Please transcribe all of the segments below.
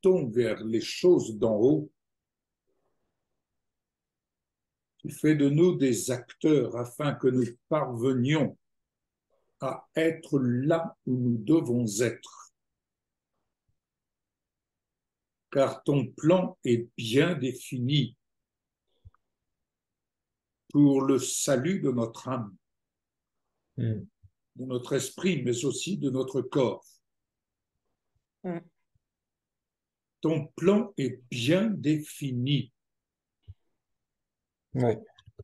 portons vers les choses d'en haut, tu fais de nous des acteurs afin que nous parvenions à être là où nous devons être. Car ton plan est bien défini pour le salut de notre âme, de notre esprit, mais aussi de notre corps. Ton plan est bien défini. Oui.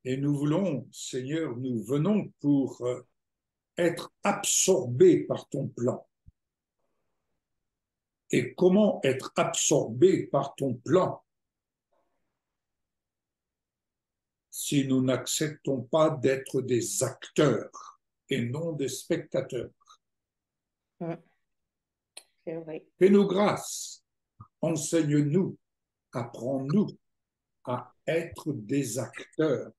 Et nous voulons, Seigneur, nous venons pour être absorbés par ton plan. Et comment être absorbés par ton plan si nous n'acceptons pas d'être des acteurs et non des spectateurs? C'est vrai. Fais-nous grâce, enseigne-nous, apprends-nous à être des acteurs.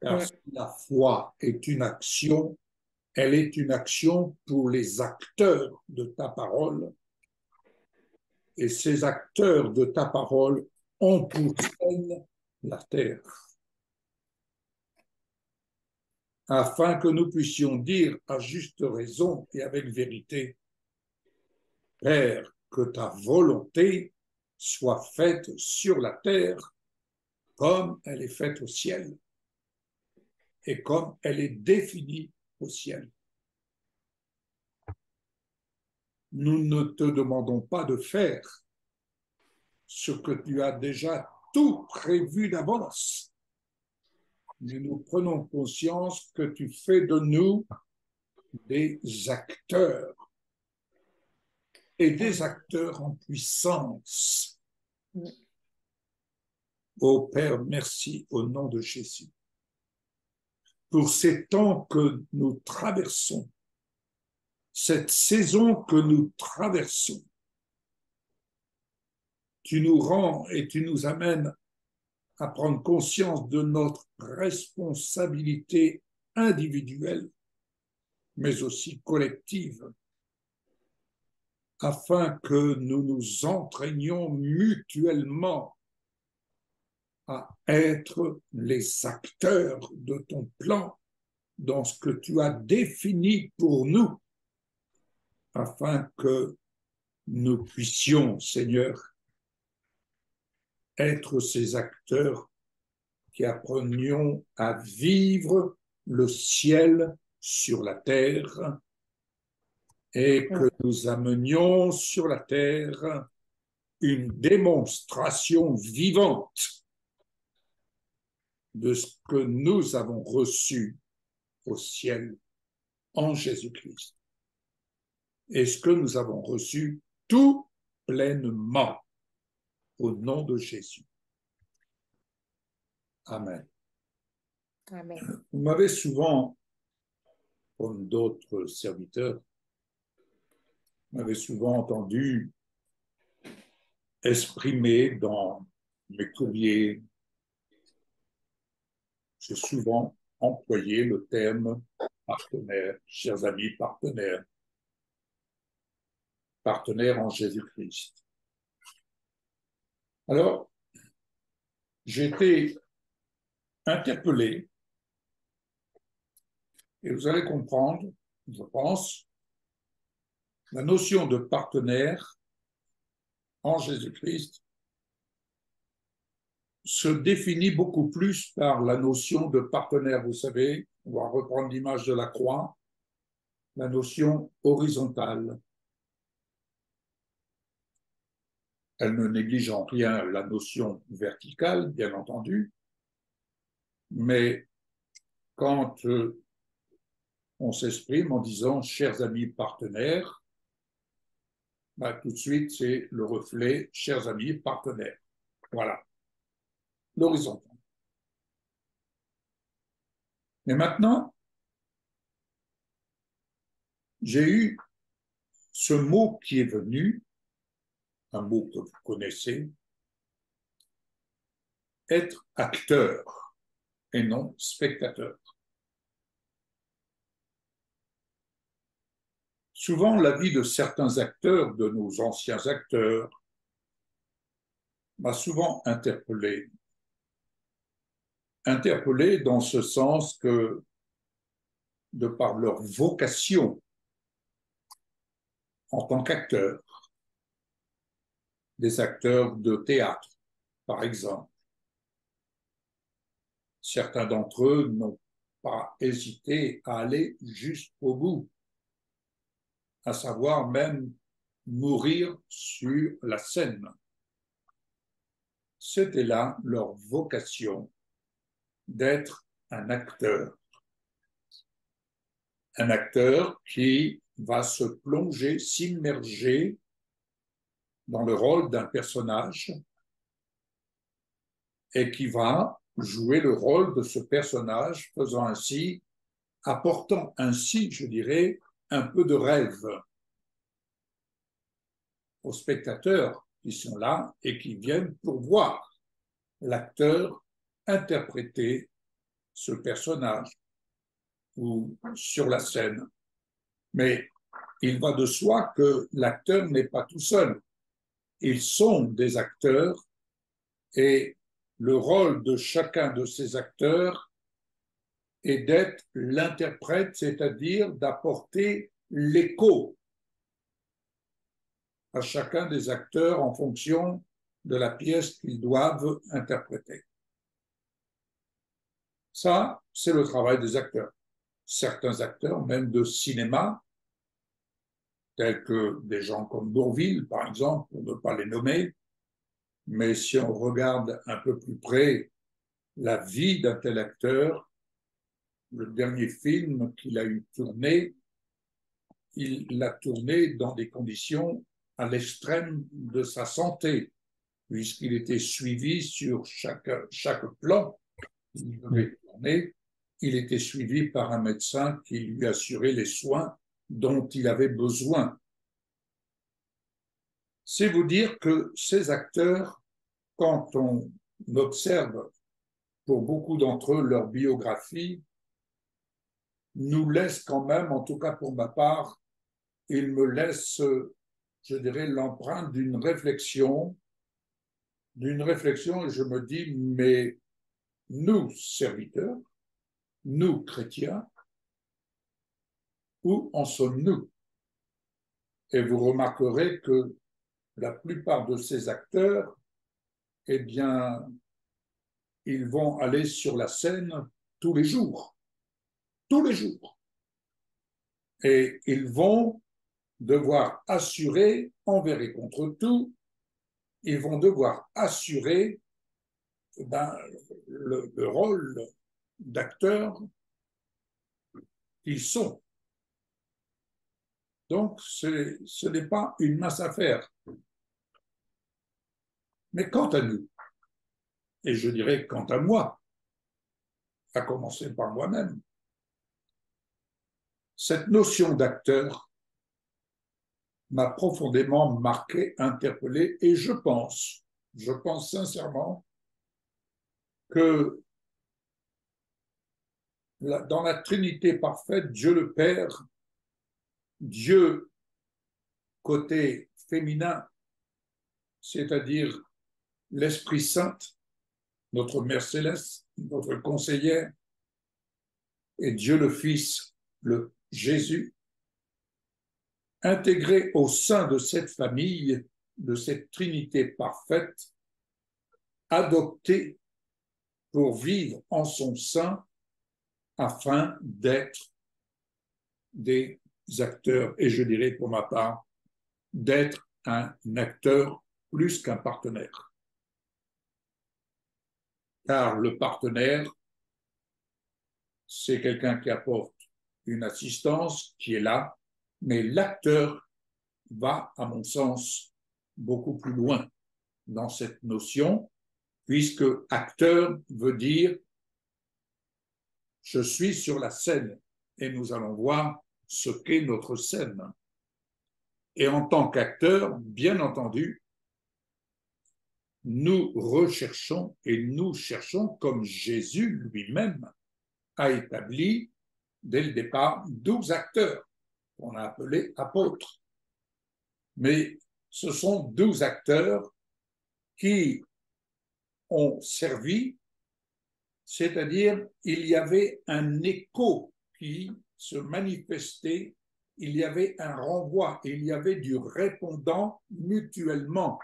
Car si la foi est une action, elle est une action pour les acteurs de ta parole. Et ces acteurs de ta parole ont pour scène la terre. Afin que nous puissions dire à juste raison et avec vérité, Père, que ta volonté soit faite sur la terre comme elle est faite au ciel et comme elle est définie au ciel. Nous ne te demandons pas de faire ce que tu as déjà tout prévu d'avance. Mais nous prenons conscience que tu fais de nous des acteurs et des acteurs en puissance. Ô Père, merci au nom de Jésus pour ces temps que nous traversons, cette saison que nous traversons. Tu nous rends et tu nous amènes à prendre conscience de notre responsabilité individuelle, mais aussi collective, afin que nous nous entraînions mutuellement à être les acteurs de ton plan dans ce que tu as défini pour nous, afin que nous puissions, Seigneur, être ces acteurs qui apprenions à vivre le ciel sur la terre et que nous amenions sur la terre une démonstration vivante de ce que nous avons reçu au ciel en Jésus-Christ. Et ce que nous avons reçu tout pleinement au nom de Jésus. Amen. Amen. Vous m'avez souvent, comme d'autres serviteurs, vous m'avez souvent entendu exprimer dans mes courriers, j'ai souvent employé le terme partenaire, chers amis partenaires, partenaires en Jésus-Christ. Alors, j'ai été interpellé, et vous allez comprendre, je pense, la notion de partenaire en Jésus-Christ se définit beaucoup plus par la notion de partenaire. Vous savez, on va reprendre l'image de la croix, la notion horizontale. Elle ne néglige en rien la notion verticale, bien entendu, mais quand on s'exprime en disant « chers amis partenaires », bah, tout de suite, c'est le reflet « chers amis partenaires ». Voilà, l'horizontal. Mais maintenant, j'ai eu ce mot qui est venu, un mot que vous connaissez, être acteur et non spectateur. Souvent, la vie de certains acteurs, de nos anciens acteurs, m'a souvent interpellé. Interpellé dans ce sens que, de par leur vocation en tant qu'acteurs, des acteurs de théâtre, par exemple, certains d'entre eux n'ont pas hésité à aller jusqu'au bout, à savoir même mourir sur la scène. C'était là leur vocation d'être un acteur qui va se plonger, s'immerger dans le rôle d'un personnage et qui va jouer le rôle de ce personnage, faisant ainsi, apportant ainsi, je dirais, un peu de rêve aux spectateurs qui sont là et qui viennent pour voir l'acteur interpréter ce personnage ou sur la scène. Mais il va de soi que l'acteur n'est pas tout seul. Ils sont des acteurs et le rôle de chacun de ces acteurs est d'être l'interprète, c'est-à-dire d'apporter l'écho à chacun des acteurs en fonction de la pièce qu'ils doivent interpréter. Ça, c'est le travail des acteurs. Certains acteurs, même de cinéma, tels que des gens comme Bourvil, par exemple, pour ne pas les nommer, mais si on regarde un peu plus près la vie d'un tel acteur, le dernier film qu'il a eu tourné, il l'a tourné dans des conditions à l'extrême de sa santé, puisqu'il était suivi sur chaque plan qu'il devait tourner, il était suivi par un médecin qui lui assurait les soins dont il avait besoin. C'est vous dire que ces acteurs, quand on observe pour beaucoup d'entre eux leur biographie, nous laissent quand même, en tout cas pour ma part, ils me laissent, je dirais, l'empreinte d'une réflexion, et je me dis, mais nous, serviteurs, nous, chrétiens, où en sommes-nous? Et vous remarquerez que la plupart de ces acteurs, eh bien, ils vont aller sur la scène tous les jours. Tous les jours. Et ils vont devoir assurer, envers et contre tout, ils vont devoir assurer le rôle d'acteurs qu'ils sont. Donc, ce n'est pas une mince affaire. Mais quant à nous, et je dirais quant à moi, à commencer par moi-même, cette notion d'acteur m'a profondément marqué, interpellé, et je pense sincèrement que dans la Trinité parfaite, Dieu le Père, Dieu côté féminin, c'est-à-dire l'Esprit Saint, notre Mère Céleste, notre conseillère, et Dieu le Fils, le Jésus, intégrés au sein de cette famille, de cette Trinité parfaite, adoptés pour vivre en son sein afin d'être des acteurs, et je dirais pour ma part, d'être un acteur plus qu'un partenaire. Car le partenaire, c'est quelqu'un qui apporte une assistance, qui est là, mais l'acteur va, à mon sens, beaucoup plus loin dans cette notion, puisque acteur veut dire je suis sur la scène et nous allons voir ce qu'est notre scène. Et en tant qu'acteur, bien entendu, nous recherchons et nous cherchons, comme Jésus lui-même a établi dès le départ, 12 acteurs qu'on a appelés apôtres. Mais ce sont 12 acteurs qui ont servi, c'est-à-dire il y avait un écho qui se manifestait, il y avait un renvoi, il y avait du répondant mutuellement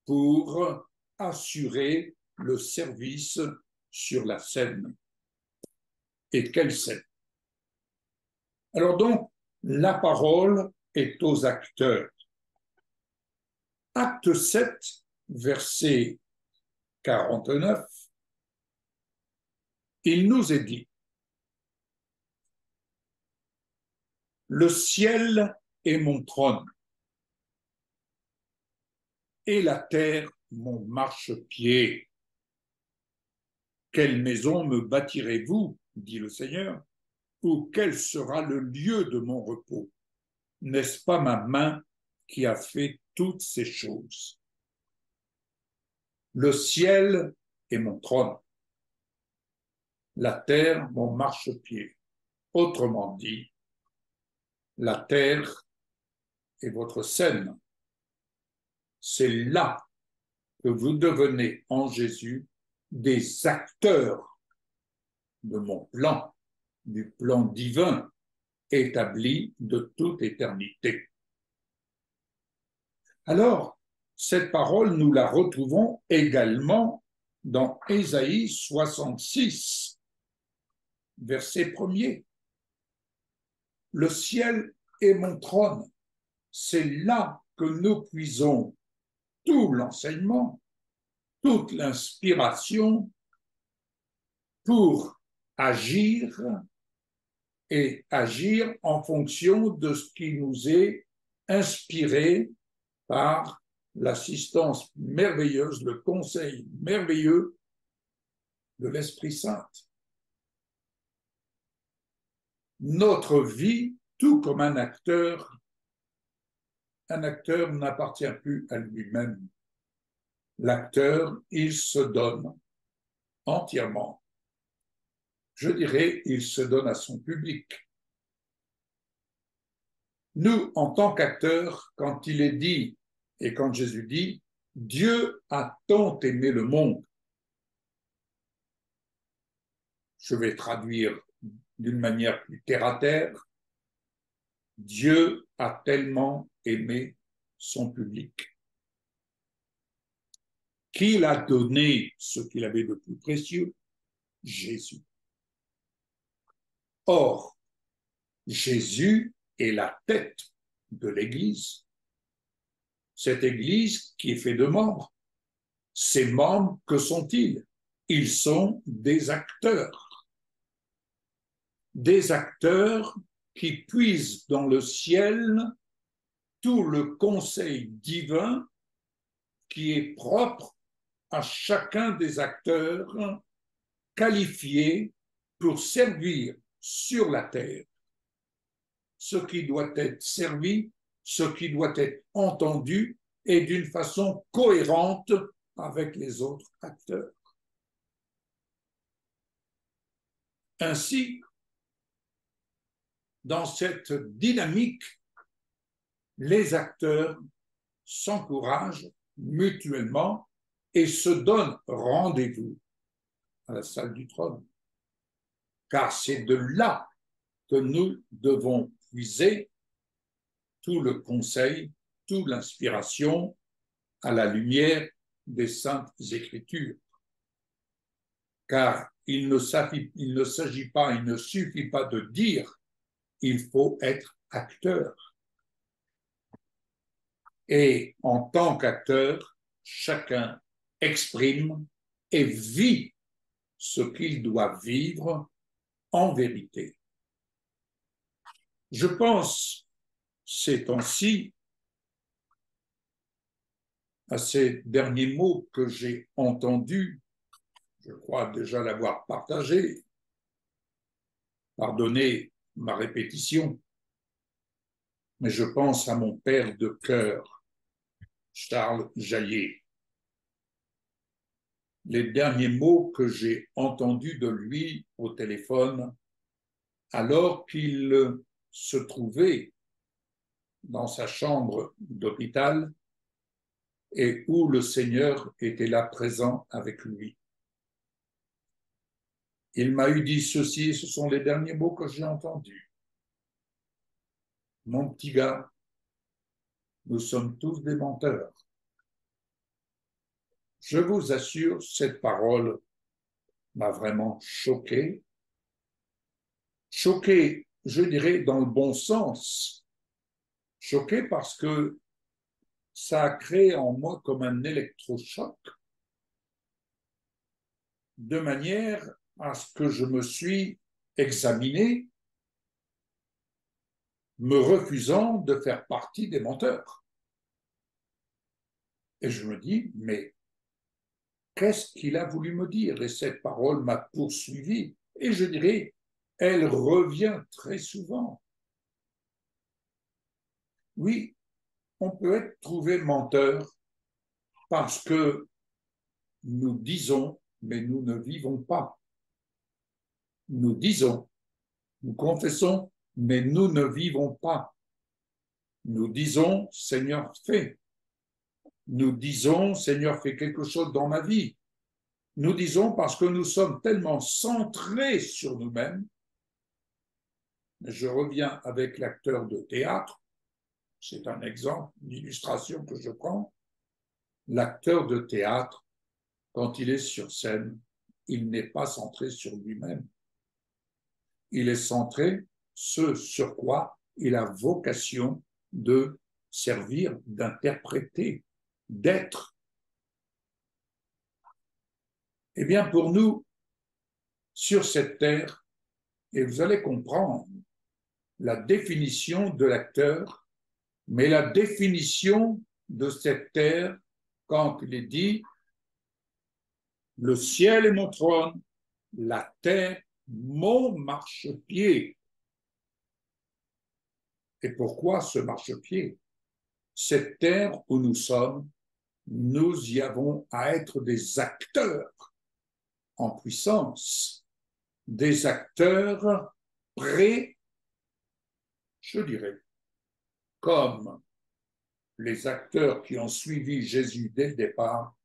pour assurer le service sur la scène. Et quelle scène! Alors donc, la parole est aux acteurs. Acte 7, verset 49, il nous est dit: le ciel est mon trône et la terre mon marchepied. Quelle maison me bâtirez-vous, dit le Seigneur, ou quel sera le lieu de mon repos? N'est-ce pas ma main qui a fait toutes ces choses? Le ciel est mon trône, la terre mon marchepied. Autrement dit, la terre est votre scène. C'est là que vous devenez en Jésus des acteurs de mon plan, du plan divin établi de toute éternité. Alors, cette parole, nous la retrouvons également dans Ésaïe 66, verset 1er. Le ciel est mon trône. C'est là que nous puisons tout l'enseignement, toute l'inspiration pour agir et agir en fonction de ce qui nous est inspiré par l'assistance merveilleuse, le conseil merveilleux de l'Esprit Saint. Notre vie, tout comme un acteur n'appartient plus à lui-même. L'acteur, il se donne entièrement. Je dirais, il se donne à son public. Nous, en tant qu'acteurs, quand il est dit, et quand Jésus dit, Dieu a tant aimé le monde, je vais traduire d'une manière plus terre-à-terre, Dieu a tellement aimé son public qu'il a donné ce qu'il avait de plus précieux, Jésus. Or, Jésus est la tête de l'Église. Cette Église qui est faite de membres. Ces membres, que sont-ils? Ils sont des acteurs. Des acteurs qui puisent dans le ciel tout le conseil divin qui est propre à chacun des acteurs qualifiés pour servir sur la terre ce qui doit être servi, ce qui doit être entendu et d'une façon cohérente avec les autres acteurs. Ainsi, dans cette dynamique, les acteurs s'encouragent mutuellement et se donnent rendez-vous à la salle du trône. Car c'est de là que nous devons puiser tout le conseil, toute l'inspiration à la lumière des Saintes Écritures. Car il ne suffit pas de dire, il faut être acteur. Et en tant qu'acteur, chacun exprime et vit ce qu'il doit vivre en vérité. Je pense ces temps-ci à ces derniers mots que j'ai entendus, je crois déjà l'avoir partagé, pardonnez ma répétition, mais je pense à mon père de cœur, Charles Jaillet. Les derniers mots que j'ai entendus de lui au téléphone, alors qu'il se trouvait dans sa chambre d'hôpital et où le Seigneur était là présent avec lui. Il m'a eu dit ceci, ce sont les derniers mots que j'ai entendus. Mon petit gars, nous sommes tous des menteurs. Je vous assure, cette parole m'a vraiment choqué. Choqué, je dirais, dans le bon sens. Choqué parce que ça a créé en moi comme un électrochoc, de manière à ce que je me suis examiné, me refusant de faire partie des menteurs. Et je me dis, mais qu'est-ce qu'il a voulu me dire? Et cette parole m'a poursuivi. Et je dirais, elle revient très souvent. Oui, on peut être trouvé menteur parce que nous disons, mais nous ne vivons pas. Nous disons, nous confessons, mais nous ne vivons pas. Nous disons, Seigneur, fais. Nous disons, Seigneur, fais quelque chose dans ma vie. Nous disons parce que nous sommes tellement centrés sur nous-mêmes. Je reviens avec l'acteur de théâtre. C'est un exemple, une illustration que je prends. L'acteur de théâtre, quand il est sur scène, il n'est pas centré sur lui-même. Il est centré sur ce sur quoi il a vocation de servir, d'interpréter, d'être. Eh bien, pour nous, sur cette terre, et vous allez comprendre la définition de l'acteur, mais la définition de cette terre quand il est dit « Le ciel est mon trône, la terre mon marchepied ». Et pourquoi ce marchepied? Cette terre où nous sommes, nous y avons à être des acteurs en puissance, des acteurs prêts, je dirais, comme les acteurs qui ont suivi Jésus dès le départ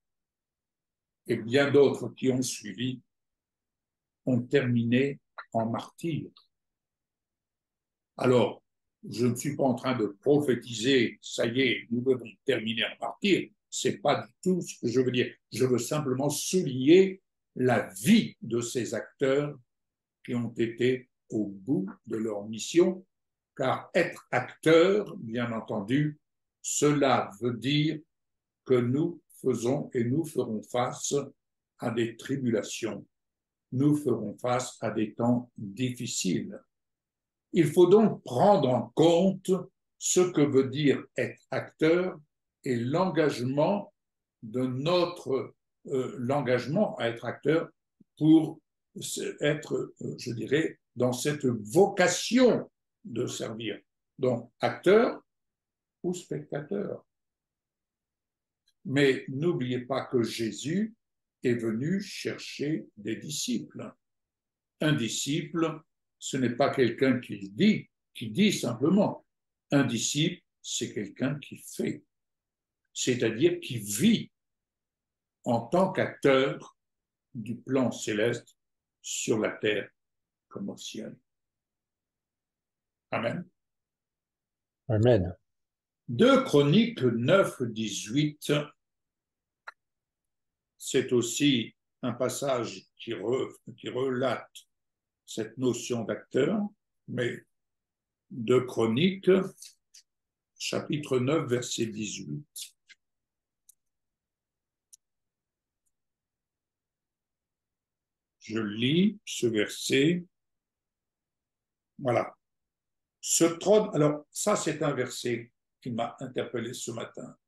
et bien d'autres qui ont suivi, ont terminé en martyrs. Alors, je ne suis pas en train de prophétiser, ça y est, nous devons terminer en martyrs. Ce n'est pas du tout ce que je veux dire. Je veux simplement souligner la vie de ces acteurs qui ont été au bout de leur mission, car être acteur, bien entendu, cela veut dire que nous faisons et nous ferons face à des tribulations, nous ferons face à des temps difficiles. Il faut donc prendre en compte ce que veut dire être acteur et l'engagement de notre l'engagement à être acteur pour être, je dirais, dans cette vocation de servir. Donc, acteur ou spectateur. Mais n'oubliez pas que Jésus est venu chercher des disciples. Un disciple, ce n'est pas quelqu'un qui dit simplement. Un disciple, c'est quelqu'un qui fait, c'est-à-dire qui vit en tant qu'acteur du plan céleste sur la terre comme au ciel. Amen. Amen. 2 Chroniques 9, 18, c'est aussi un passage qui relate cette notion d'acteur, mais 2 Chroniques, chapitre 9, verset 18. Je lis ce verset. Voilà. Ce trône, alors ça c'est un verset qui m'a interpellé ce matin.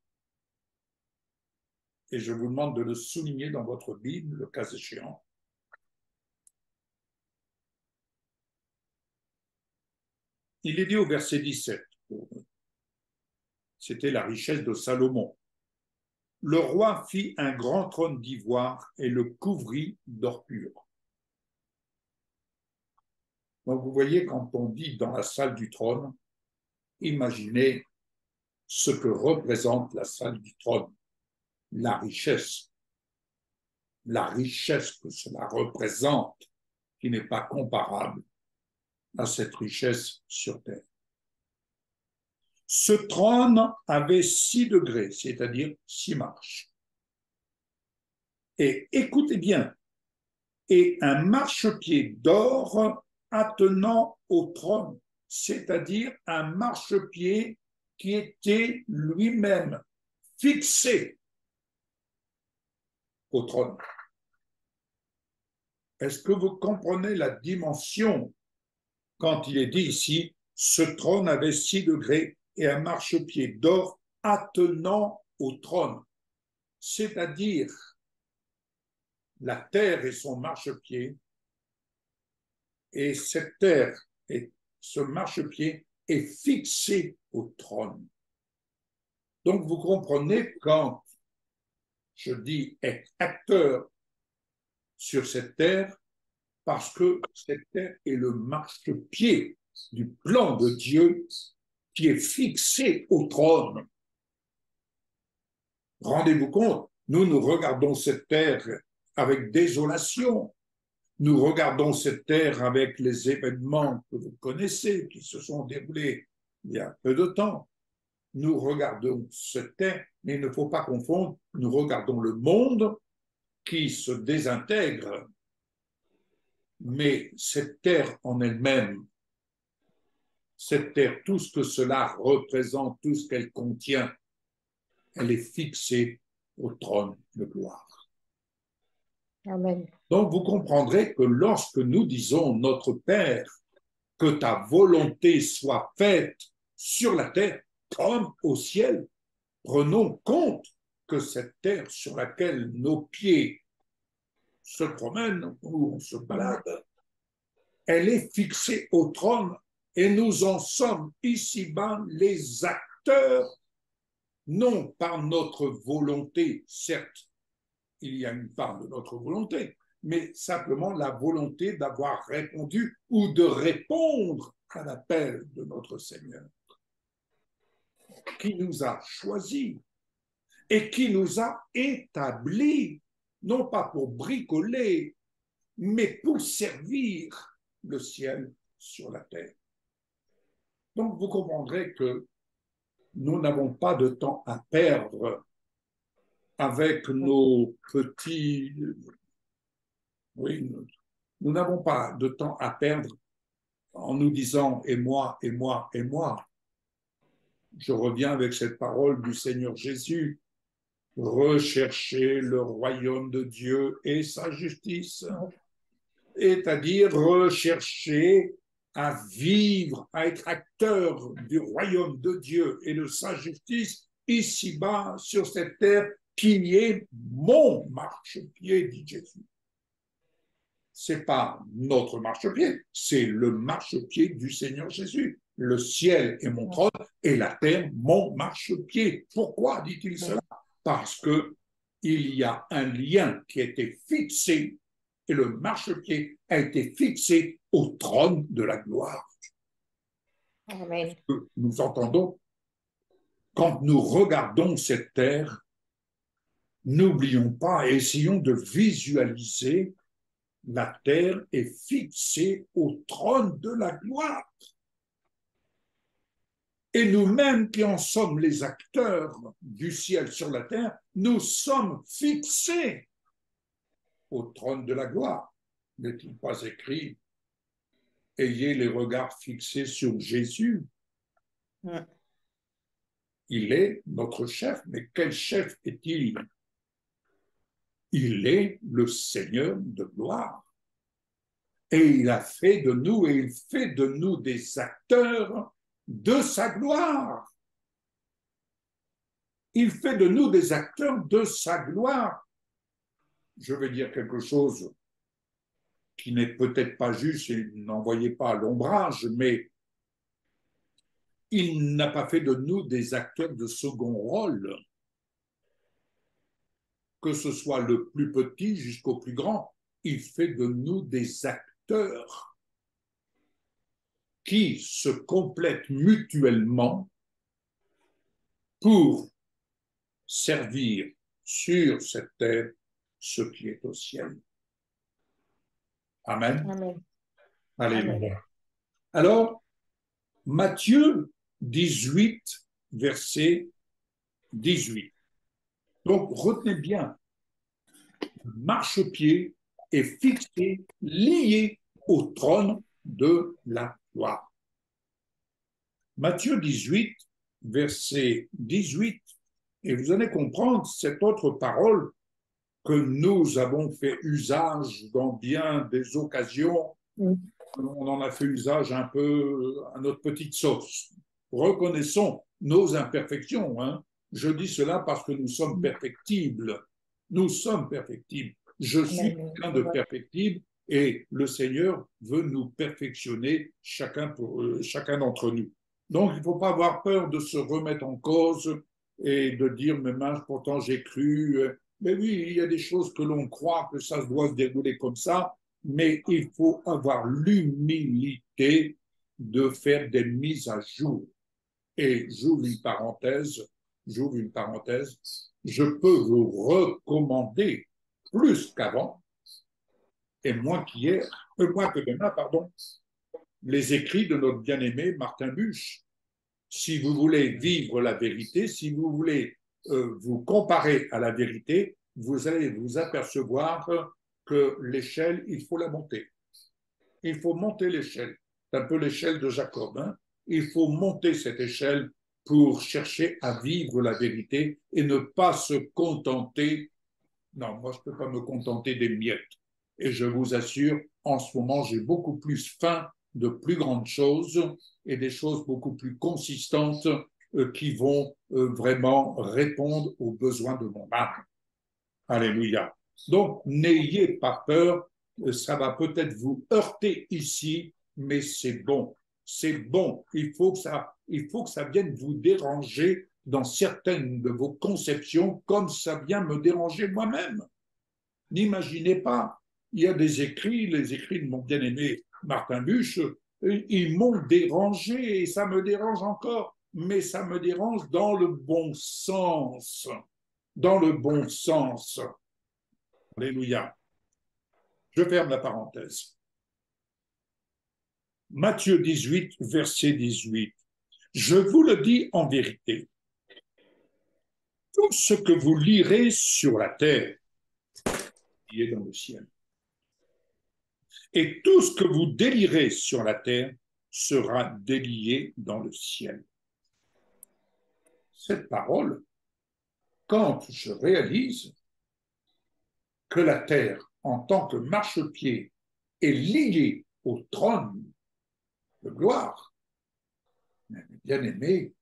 Et je vous demande de le souligner dans votre Bible, le cas échéant. Il est dit au verset 17, c'était la richesse de Salomon. Le roi fit un grand trône d'ivoire et le couvrit d'or pur. Donc vous voyez, quand on dit dans la salle du trône, imaginez ce que représente la salle du trône. la richesse que cela représente, qui n'est pas comparable à cette richesse sur terre. Ce trône avait 6 degrés, c'est-à-dire 6 marches. Et écoutez bien, et un marchepied d'or attenant au trône, c'est-à-dire un marchepied qui était lui-même fixé au trône. Est-ce que vous comprenez la dimension quand il est dit ici, ce trône avait 6 degrés et un marchepied d'or attenant au trône, c'est-à-dire la terre et son marchepied, et cette terre et ce marchepied est fixé au trône. Donc vous comprenez quand je dis être acteur sur cette terre, parce que cette terre est le marchepied du plan de Dieu qui est fixé au trône. Rendez-vous compte, nous regardons cette terre avec désolation. Nous regardons cette terre avec les événements que vous connaissez, qui se sont déroulés il y a peu de temps. Nous regardons cette terre, mais il ne faut pas confondre, nous regardons le monde qui se désintègre, mais cette terre en elle-même, cette terre, tout ce que cela représente, tout ce qu'elle contient, elle est fixée au trône de gloire. Amen. Donc vous comprendrez que lorsque nous disons notre Père, que ta volonté soit faite sur la terre comme au ciel, prenons compte que cette terre sur laquelle nos pieds se promènent ou on se balade, elle est fixée au trône et nous en sommes ici-bas les acteurs, non par notre volonté, certes, il y a une part de notre volonté, mais simplement la volonté d'avoir répondu ou de répondre à l'appel de notre Seigneur, qui nous a choisis et qui nous a établis, non pas pour bricoler, mais pour servir le ciel sur la terre. Donc vous comprendrez que nous n'avons pas de temps à perdre avec nos petits... Oui, nous n'avons pas de temps à perdre en nous disant « et moi, et moi, et moi ». Je reviens avec cette parole du Seigneur Jésus. Rechercher le royaume de Dieu et sa justice, c'est-à-dire rechercher à vivre, à être acteur du royaume de Dieu et de sa justice ici-bas sur cette terre qui est mon marchepied, dit Jésus. C'est pas notre marchepied, c'est le marchepied du Seigneur Jésus. Le ciel est mon trône et la terre mon marchepied. Pourquoi dit-il cela? Parce qu'il y a un lien qui a été fixé et le marchepied a été fixé au trône de la gloire. Amen. Nous entendons, quand nous regardons cette terre, n'oublions pas et essayons de visualiser la terre est fixée au trône de la gloire. Et nous-mêmes qui en sommes les acteurs du ciel sur la terre, nous sommes fixés au trône de la gloire. N'est-il pas écrit « Ayez les regards fixés sur Jésus ». Il est notre chef, mais quel chef est-il? Il est le Seigneur de gloire. Et il a fait de nous, et il fait de nous des acteurs de sa gloire. Il fait de nous des acteurs de sa gloire. Je vais dire quelque chose qui n'est peut-être pas juste, et n'envoyez pas à l'ombrage, mais il n'a pas fait de nous des acteurs de second rôle, que ce soit le plus petit jusqu'au plus grand. Il fait de nous des acteurs qui se complètent mutuellement pour servir sur cette terre ce qui est au ciel. Amen. Amen. Alléluia. Amen. Alors, Matthieu 18, verset 18. Donc, retenez bien, le marchepied est fixé, lié au trône de la gloire. Matthieu 18, verset 18, et vous allez comprendre cette autre parole que nous avons fait usage dans bien des occasions. On en a fait usage un peu à notre petite sauce. Reconnaissons nos imperfections. Hein. Je dis cela parce que nous sommes perfectibles. Nous sommes perfectibles. Je suis quelqu'un de perfectible et le Seigneur veut nous perfectionner chacun d'entre nous. Donc, il ne faut pas avoir peur de se remettre en cause et de dire, mais mince, pourtant j'ai cru. Mais oui, il y a des choses que l'on croit que ça doit se dérouler comme ça, mais il faut avoir l'humilité de faire des mises à jour. Et j'ouvre une parenthèse, je peux vous recommander plus qu'avant, et moins que demain, pardon, les écrits de notre bien-aimé Martin Buch. Si vous voulez vivre la vérité, si vous voulez vous comparer à la vérité, vous allez vous apercevoir que l'échelle, il faut la monter. Il faut monter l'échelle. C'est un peu l'échelle de Jacob. Hein. Il faut monter cette échelle pour chercher à vivre la vérité et ne pas se contenter. Non, moi, je ne peux pas me contenter des miettes. Et je vous assure, en ce moment, j'ai beaucoup plus faim de plus grandes choses et des choses beaucoup plus consistantes qui vont vraiment répondre aux besoins de mon âme. Alléluia. Donc, n'ayez pas peur, ça va peut-être vous heurter ici, mais c'est bon. C'est bon. Il faut que ça vienne vous déranger dans certaines de vos conceptions, comme ça vient me déranger moi-même. N'imaginez pas, il y a des écrits, les écrits de mon bien-aimé Martin Buch, ils m'ont dérangé et ça me dérange encore, mais ça me dérange dans le bon sens. Dans le bon sens. Alléluia. Je ferme la parenthèse. Matthieu 18, verset 18. Je vous le dis en vérité, tout ce que vous lirez sur la terre, qui est dans le ciel, et tout ce que vous délirez sur la terre sera délié dans le ciel. Cette parole, quand je réalise que la terre, en tant que marchepied, est liée au trône de gloire, bien aimé,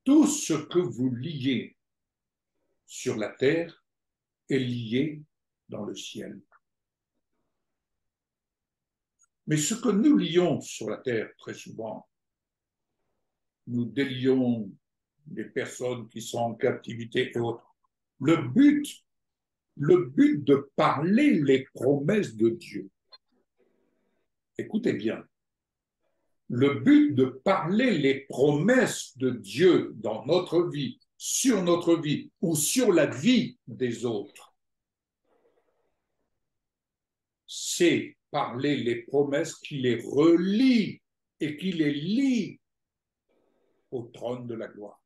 tout ce que vous liez sur la terre est lié dans le ciel. Mais ce que nous lions sur la terre, très souvent, nous délions des personnes qui sont en captivité et autres. Le but de parler les promesses de Dieu, écoutez bien, le but de parler les promesses de Dieu dans notre vie, sur notre vie ou sur la vie des autres, c'est parler les promesses qui les relient et qui les lient au trône de la gloire.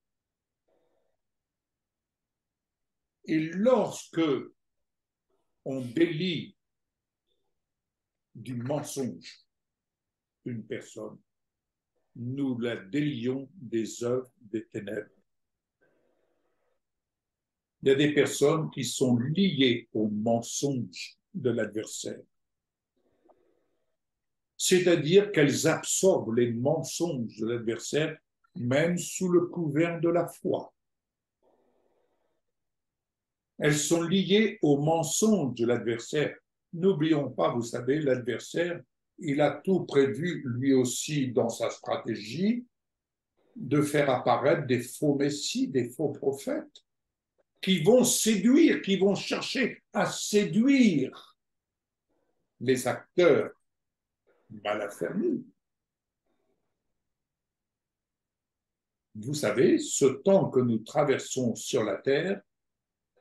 Et lorsque on délie du mensonge une personne, nous la délions des œuvres des ténèbres. Il y a des personnes qui sont liées au mensonge de l'adversaire. C'est-à-dire qu'elles absorbent les mensonges de l'adversaire, même sous le couvert de la foi. Elles sont liées au mensonge de l'adversaire. N'oublions pas, vous savez, l'adversaire, il a tout prévu lui aussi dans sa stratégie de faire apparaître des faux messies, des faux prophètes, qui vont séduire, qui vont chercher à séduire les acteurs mal affermis. Vous savez, ce temps que nous traversons sur la terre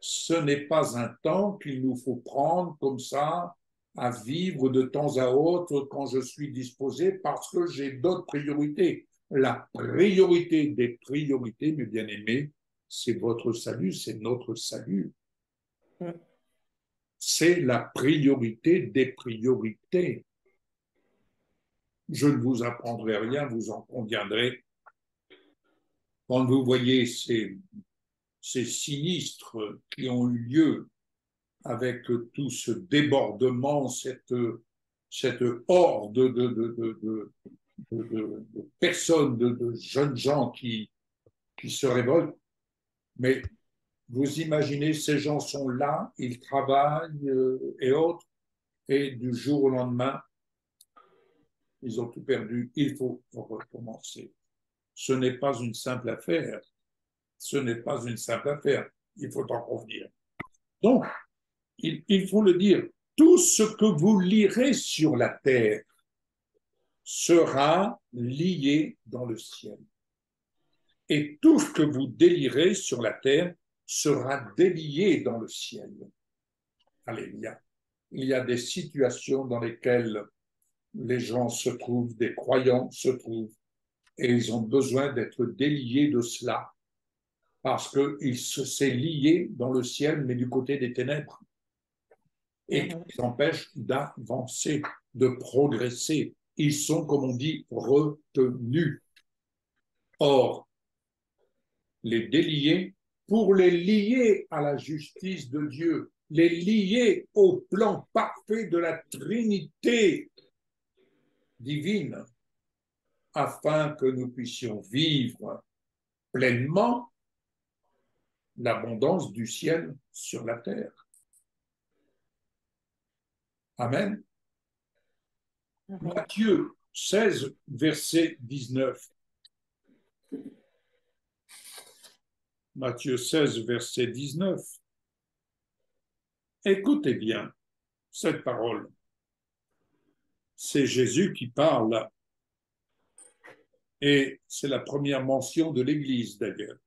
Ce n'est pas un temps qu'il nous faut prendre comme ça à vivre de temps à autre quand je suis disposé parce que j'ai d'autres priorités. La priorité des priorités, mes bien-aimés, c'est votre salut, c'est notre salut. C'est la priorité des priorités. Je ne vous apprendrai rien, vous en conviendrez. Quand vous voyez ces sinistres qui ont eu lieu avec tout ce débordement, cette horde de personnes, de jeunes gens qui se révoltent, mais vous imaginez, ces gens sont là, ils travaillent et autres, et du jour au lendemain, ils ont tout perdu, il faut recommencer. Ce n'est pas une simple affaire. Ce n'est pas une simple affaire. Il faut en convenir. Donc, il faut le dire, tout ce que vous lirez sur la terre sera lié dans le ciel. Et tout ce que vous délirez sur la terre sera délié dans le ciel. Alléluia. Il y a des situations dans lesquelles les gens se trouvent, des croyants se trouvent, et ils ont besoin d'être déliés de cela, parce que c'est lié dans le ciel, mais du côté des ténèbres, et qui les empêchent d'avancer, de progresser. Ils sont, comme on dit, retenus. Or, les délier, pour les lier à la justice de Dieu, les lier au plan parfait de la Trinité divine, afin que nous puissions vivre pleinement l'abondance du ciel sur la terre. Amen. Matthieu 16, verset 19. Matthieu 16, verset 19. Écoutez bien cette parole. C'est Jésus qui parle. Et c'est la première mention de l'Église d'ailleurs.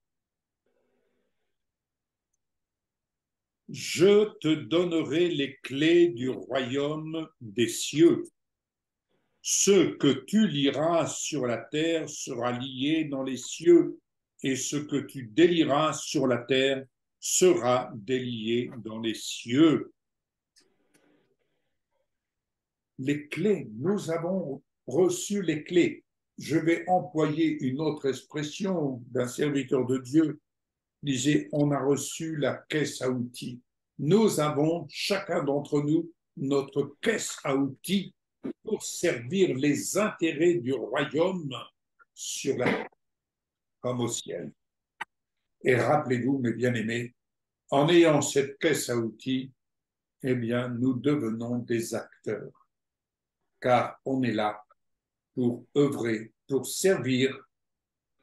Je te donnerai les clés du royaume des cieux. Ce que tu liras sur la terre sera lié dans les cieux, et ce que tu délieras sur la terre sera délié dans les cieux. Les clés, nous avons reçu les clés. Je vais employer une autre expression d'un serviteur de Dieu. Il disait, on a reçu la caisse à outils. Nous avons, chacun d'entre nous, notre caisse à outils pour servir les intérêts du royaume sur la terre comme au ciel. Et rappelez-vous, mes bien-aimés, en ayant cette caisse à outils, eh bien, nous devenons des acteurs, car on est là pour œuvrer, pour servir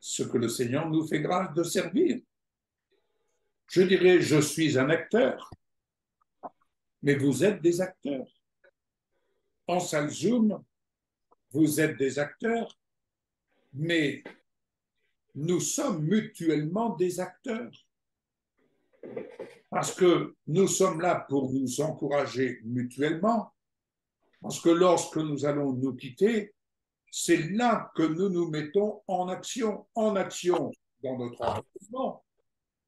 ce que le Seigneur nous fait grâce de servir. Je dirais, je suis un acteur, mais vous êtes des acteurs. En salle Zoom, vous êtes des acteurs, mais nous sommes mutuellement des acteurs. Parce que nous sommes là pour nous encourager mutuellement, parce que lorsque nous allons nous quitter, c'est là que nous nous mettons en action dans notre environnement,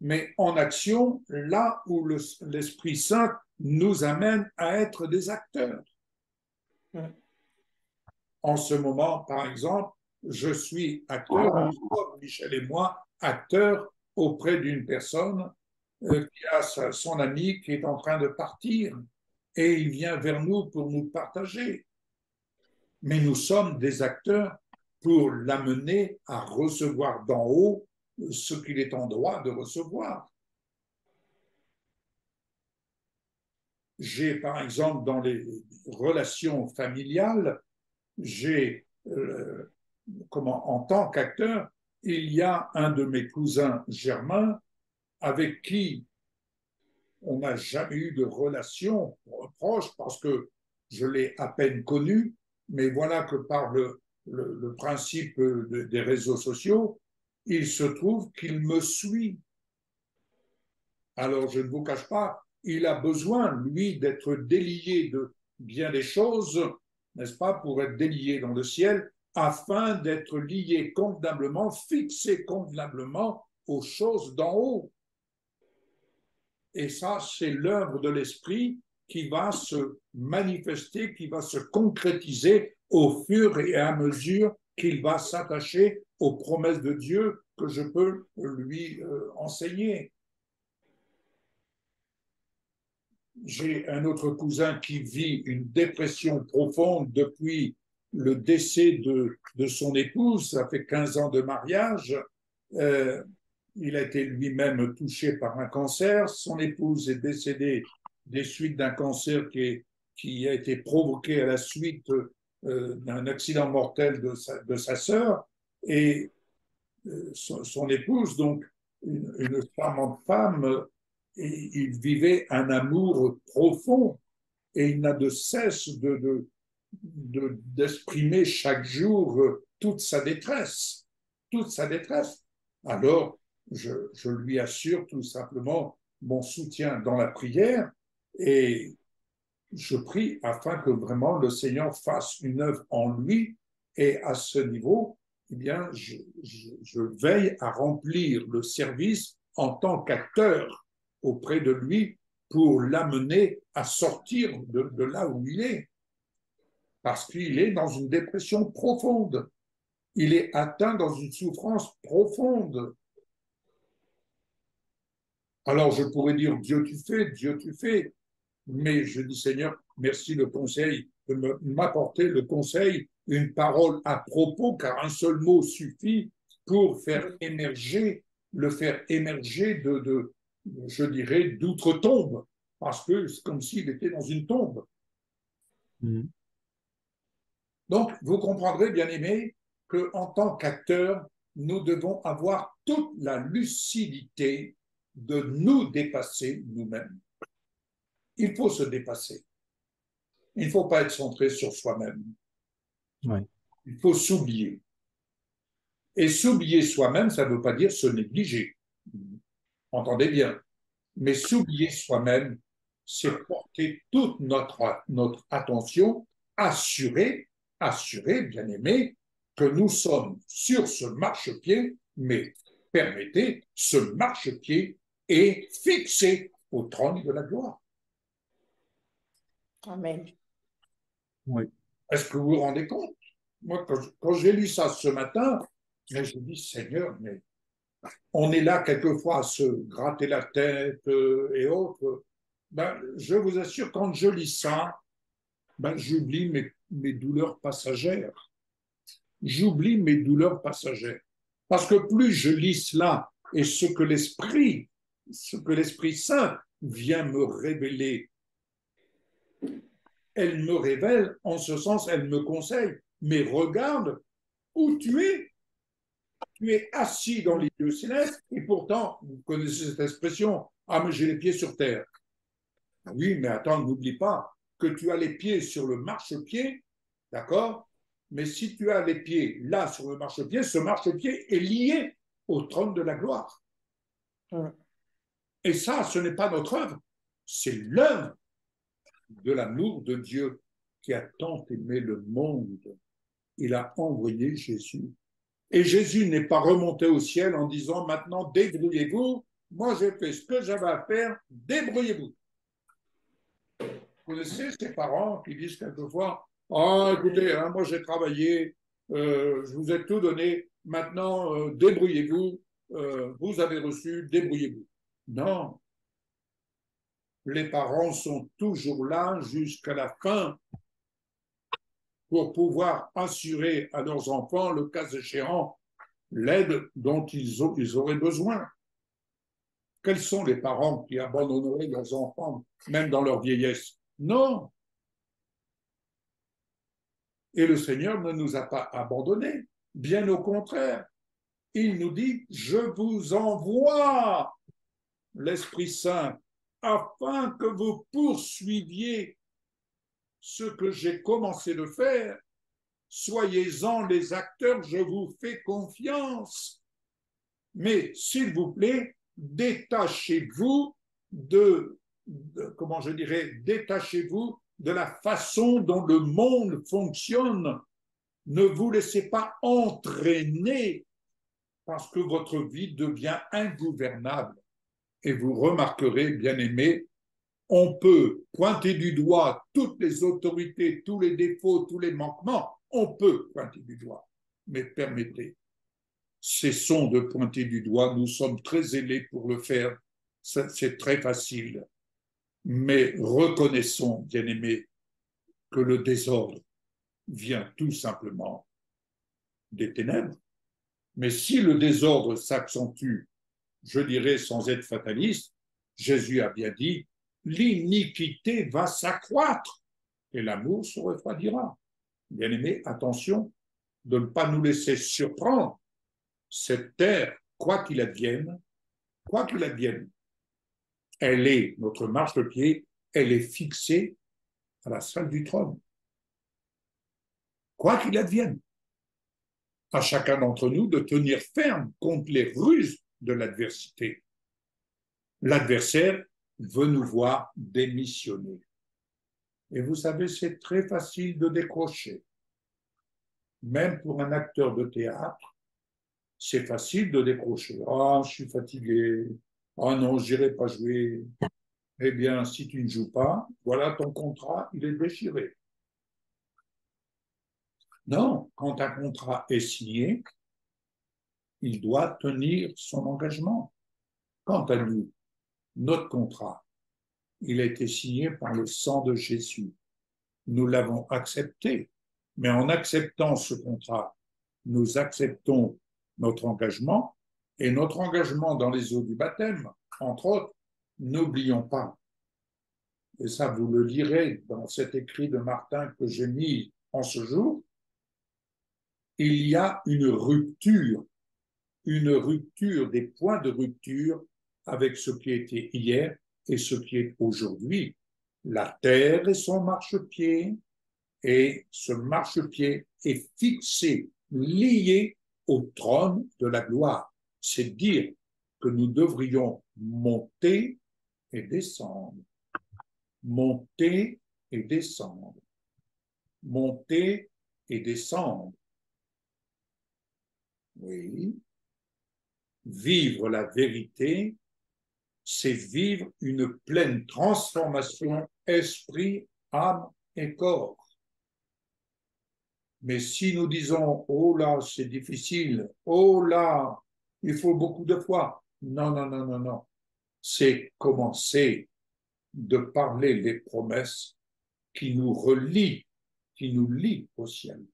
mais en action là où l'Esprit Saint nous amène à être des acteurs. En ce moment, par exemple, je suis acteur, Michel et moi, acteurs auprès d'une personne qui a son ami qui est en train de partir et il vient vers nous pour nous partager. Mais nous sommes des acteurs pour l'amener à recevoir d'en haut ce qu'il est en droit de recevoir. J'ai, par exemple, dans les relations familiales, en tant qu'acteur, il y a un de mes cousins germains avec qui on n'a jamais eu de relation proche parce que je l'ai à peine connu, mais voilà que par le principe des réseaux sociaux, il se trouve qu'il me suit. Alors, je ne vous cache pas, il a besoin, lui, d'être délié de bien des choses, n'est-ce pas, pour être délié dans le ciel, afin d'être lié convenablement, fixé convenablement aux choses d'en haut. Et ça, c'est l'œuvre de l'Esprit qui va se manifester, qui va se concrétiser au fur et à mesure qu'il va s'attacher aux promesses de Dieu que je peux lui enseigner. J'ai un autre cousin qui vit une dépression profonde depuis le décès de son épouse. Ça fait 15 ans de mariage. Il a été lui-même touché par un cancer. Son épouse est décédée des suites d'un cancer qui a été provoqué à la suite d'un accident mortel de sa sœur. Et son épouse, donc une charmante femme, et il vivait un amour profond et il n'a de cesse d'exprimer chaque jour toute sa détresse, toute sa détresse. Alors, je lui assure tout simplement mon soutien dans la prière et je prie afin que vraiment le Seigneur fasse une œuvre en lui et à ce niveau, eh bien, je veille à remplir le service en tant qu'acteur auprès de lui pour l'amener à sortir de là où il est. Parce qu'il est dans une dépression profonde. Il est atteint dans une souffrance profonde. Alors je pourrais dire, Dieu tu fais. Mais je dis, Seigneur, merci le conseil, de m'apporter le conseil, une parole à propos, car un seul mot suffit pour faire émerger, le faire émerger je dirais, d'outre-tombe, parce que c'est comme s'il était dans une tombe. Donc, vous comprendrez, bien aimés, qu'en tant qu'acteurs, nous devons avoir toute la lucidité de nous dépasser nous-mêmes. Il faut se dépasser. Il ne faut pas être centré sur soi-même. Oui. Il faut s'oublier. Et s'oublier soi-même, ça ne veut pas dire se négliger. Entendez bien. Mais s'oublier soi-même, c'est porter toute notre attention, assurer, bien aimé, que nous sommes sur ce marchepied, mais permettez, ce marchepied est fixé au trône de la gloire. Amen. Oui. Est-ce que vous vous rendez compte? Moi, quand j'ai lu ça ce matin, je me dis, Seigneur, mais on est là quelquefois à se gratter la tête et autres. Ben, je vous assure, quand je lis ça, ben, j'oublie mes douleurs passagères. J'oublie mes douleurs passagères. Parce que plus je lis cela et ce que l'Esprit Saint vient me révéler, elle me révèle, en ce sens, elle me conseille. Mais regarde où tu es. Tu es assis dans les lieux célestes et pourtant, vous connaissez cette expression, ah mais j'ai les pieds sur terre. Oui, mais attends, n'oublie pas que tu as les pieds sur le marchepied, d'accord? Mais si tu as les pieds là sur le marchepied, ce marchepied est lié au trône de la gloire. Et ça, ce n'est pas notre œuvre, c'est l'œuvre de l'amour de Dieu qui a tant aimé le monde. Il a envoyé Jésus. Et Jésus n'est pas remonté au ciel en disant maintenant débrouillez-vous, moi j'ai fait ce que j'avais à faire, débrouillez-vous. Vous connaissez ces parents qui disent quelquefois ah, écoutez, hein, moi j'ai travaillé, je vous ai tout donné, maintenant débrouillez-vous, vous avez reçu, débrouillez-vous. Non, les parents sont toujours là jusqu'à la fin pour pouvoir assurer à leurs enfants, le cas échéant, l'aide dont ils auraient besoin. Quels sont les parents qui abandonneraient leurs enfants, même dans leur vieillesse? Non. Et le Seigneur ne nous a pas abandonnés. Bien au contraire. Il nous dit, je vous envoie l'Esprit Saint afin que vous poursuiviez ce que j'ai commencé de faire. Soyez-en les acteurs, je vous fais confiance. Mais s'il vous plaît, détachez-vous comment je dirais, détachez-vous de la façon dont le monde fonctionne. Ne vous laissez pas entraîner parce que votre vie devient ingouvernable. Et vous remarquerez, bien-aimés, on peut pointer du doigt toutes les autorités, tous les défauts, tous les manquements, on peut pointer du doigt. Mais permettez, cessons de pointer du doigt, nous sommes très zélés pour le faire, c'est très facile. Mais reconnaissons, bien-aimés, que le désordre vient tout simplement des ténèbres. Mais si le désordre s'accentue, je dirais sans être fataliste, Jésus a bien dit, l'iniquité va s'accroître et l'amour se refroidira. Bien-aimés, attention de ne pas nous laisser surprendre. Cette terre, quoi qu'il advienne, elle est, notre marchepied, elle est fixée à la salle du trône. Quoi qu'il advienne, à chacun d'entre nous de tenir ferme contre les ruses de l'adversité. L'adversaire veut nous voir démissionner. Et vous savez, c'est très facile de décrocher. Même pour un acteur de théâtre, c'est facile de décrocher. Ah, je suis fatigué. Ah non, je n'irai pas jouer. Eh bien, si tu ne joues pas, voilà ton contrat, il est déchiré. Non, quand un contrat est signé, il doit tenir son engagement. Quant à nous, notre contrat, il a été signé par le sang de Jésus. Nous l'avons accepté, mais en acceptant ce contrat, nous acceptons notre engagement et notre engagement dans les eaux du baptême, entre autres, n'oublions pas, et ça vous le lirez dans cet écrit de Martin que j'ai mis en ce jour, il y a une rupture des points de rupture avec ce qui était hier et ce qui est aujourd'hui. La terre est son marchepied et ce marchepied est fixé, lié au trône de la gloire. C'est dire que nous devrions monter et descendre. Monter et descendre. Monter et descendre. Oui. Vivre la vérité, c'est vivre une pleine transformation esprit, âme et corps. Mais si nous disons, oh là, c'est difficile, oh là, il faut beaucoup de foi. Non, non, non, non, non. C'est commencer de parler les promesses qui nous relient, qui nous lient au ciel,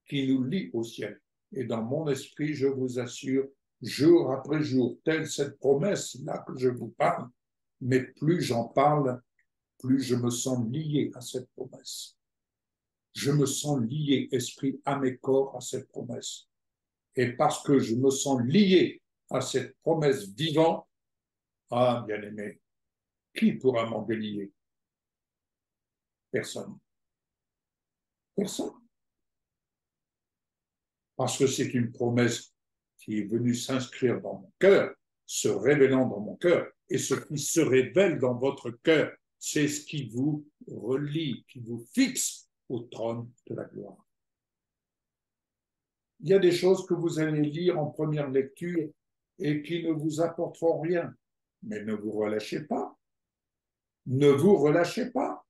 qui nous lient au ciel. Et dans mon esprit, je vous assure, jour après jour, telle cette promesse-là que je vous parle, mais plus j'en parle, plus je me sens lié à cette promesse. Je me sens lié, esprit, âme et corps, à cette promesse. Et parce que je me sens lié à cette promesse vivante, ah, bien-aimé, qui pourra m'en délier? Personne. Personne. Parce que c'est une promesse qui est venue s'inscrire dans mon cœur, se révélant dans mon cœur, et ce qui se révèle dans votre cœur, c'est ce qui vous relie, qui vous fixe au trône de la gloire. Il y a des choses que vous allez lire en première lecture et qui ne vous apporteront rien, mais ne vous relâchez pas. Ne vous relâchez pas.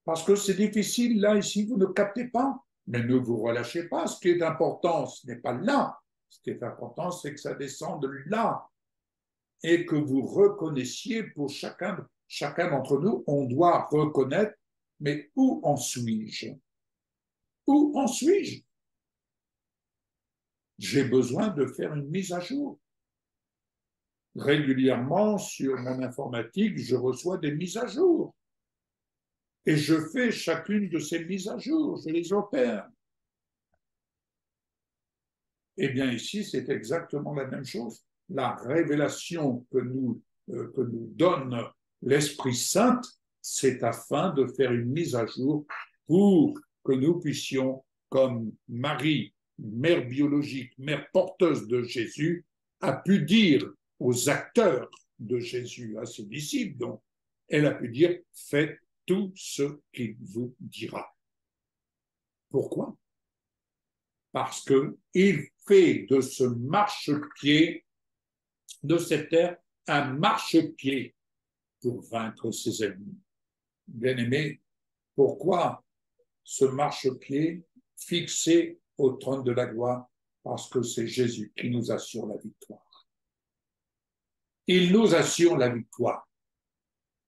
Parce que c'est difficile, là, ici, vous ne captez pas. Mais ne vous relâchez pas. Ce qui est important, ce n'est pas là. Ce qui est important, c'est que ça descende là. Et que vous reconnaissiez pour chacun d'entre nous, on doit reconnaître, mais où en suis-je? Où en suis-je? J'ai besoin de faire une mise à jour. Régulièrement, sur mon informatique, je reçois des mises à jour. Et je fais chacune de ces mises à jour, je les opère. Eh bien, ici, c'est exactement la même chose. La révélation que nous donne l'Esprit Saint, c'est afin de faire une mise à jour pour que nous puissions, comme Marie, mère biologique, mère porteuse de Jésus, a pu dire aux acteurs de Jésus à ses disciples. Donc, elle a pu dire, faites tout ce qu'il vous dira. Pourquoi? Parce qu'il fait de ce marchepied, de cette terre, un marchepied pour vaincre ses ennemis. Bien-aimés, pourquoi ce marchepied fixé au trône de la gloire? Parce que c'est Jésus qui nous assure la victoire. Il nous assure la victoire.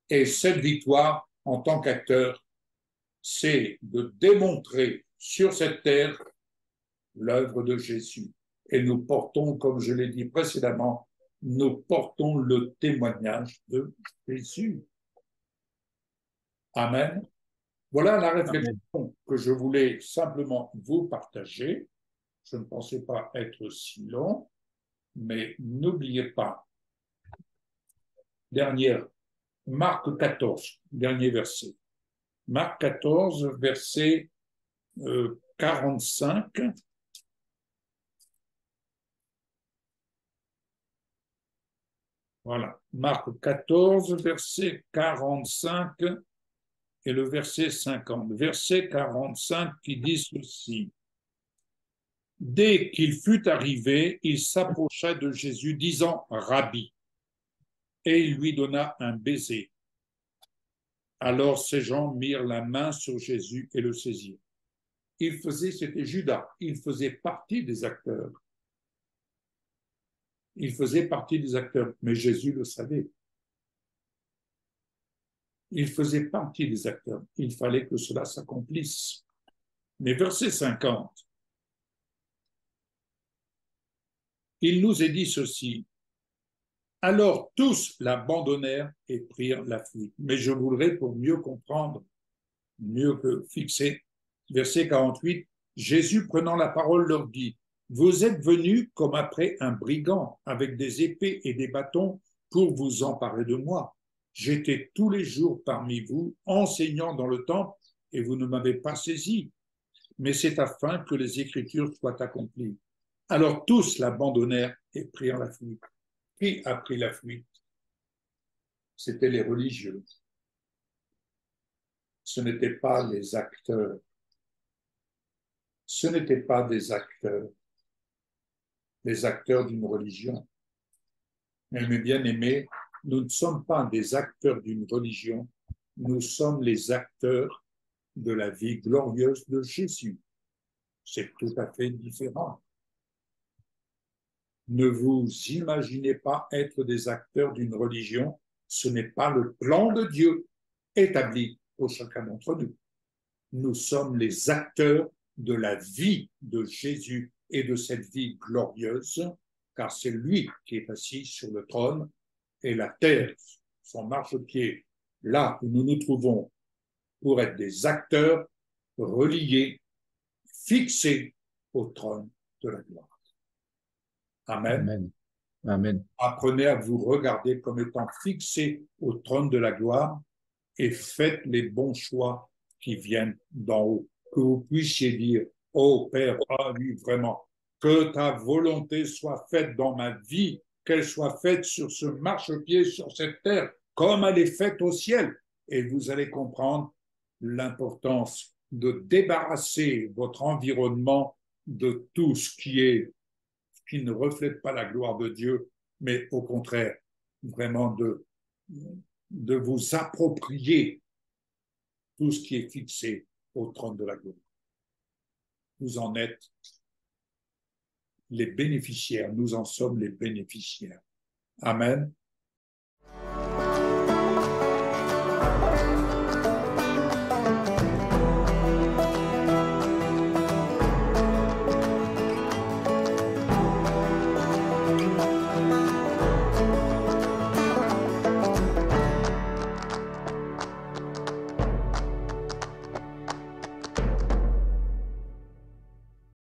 Et cette victoire, en tant qu'acteur, c'est de démontrer sur cette terre l'œuvre de Jésus. Et nous portons, comme je l'ai dit précédemment, nous portons le témoignage de Jésus. Amen. Voilà la réflexion que je voulais simplement vous partager. Je ne pensais pas être si long, mais n'oubliez pas, Marc 14, dernier verset. Marc 14, verset 45. Voilà, Marc 14, verset 45 et le verset 50. Verset 45 qui dit ceci. Dès qu'il fut arrivé, il s'approcha de Jésus, disant « Rabbi », et il lui donna un baiser. Alors ces gens mirent la main sur Jésus et le saisirent. C'était Judas, il faisait partie des acteurs. Il faisait partie des acteurs, mais Jésus le savait. Il faisait partie des acteurs. Il fallait que cela s'accomplisse. Mais verset 50, il nous est dit ceci. Alors tous l'abandonnèrent et prirent la fuite. Mais je voudrais, pour mieux comprendre, mieux que fixer, verset 48, Jésus prenant la parole leur dit, vous êtes venus comme après un brigand avec des épées et des bâtons pour vous emparer de moi. J'étais tous les jours parmi vous, enseignant dans le temple, et vous ne m'avez pas saisi. Mais c'est afin que les Écritures soient accomplies. Alors tous l'abandonnèrent et prirent la fuite. Qui a pris la fuite? C'était les religieux. Ce n'étaient pas les acteurs. Ce n'étaient pas des acteurs, les acteurs d'une religion. Mais mes bien-aimés, nous ne sommes pas des acteurs d'une religion, nous sommes les acteurs de la vie glorieuse de Jésus. C'est tout à fait différent. Ne vous imaginez pas être des acteurs d'une religion, ce n'est pas le plan de Dieu établi pour chacun d'entre nous. Nous sommes les acteurs de la vie de Jésus et de cette vie glorieuse, car c'est lui qui est assis sur le trône et la terre, son marchepied, là où nous nous trouvons, pour être des acteurs reliés, fixés au trône de la gloire. Amen. Amen. Amen. Apprenez à vous regarder comme étant fixés au trône de la gloire et faites les bons choix qui viennent d'en haut. Que vous puissiez dire, oh Père, ah oui, vraiment, que ta volonté soit faite dans ma vie, qu'elle soit faite sur ce marchepied, sur cette terre, comme elle est faite au ciel. Et vous allez comprendre l'importance de débarrasser votre environnement de tout ce qui ne reflète pas la gloire de Dieu, mais au contraire, vraiment de vous approprier tout ce qui est fixé au trône de la gloire. Vous en êtes les bénéficiaires, nous en sommes les bénéficiaires. Amen.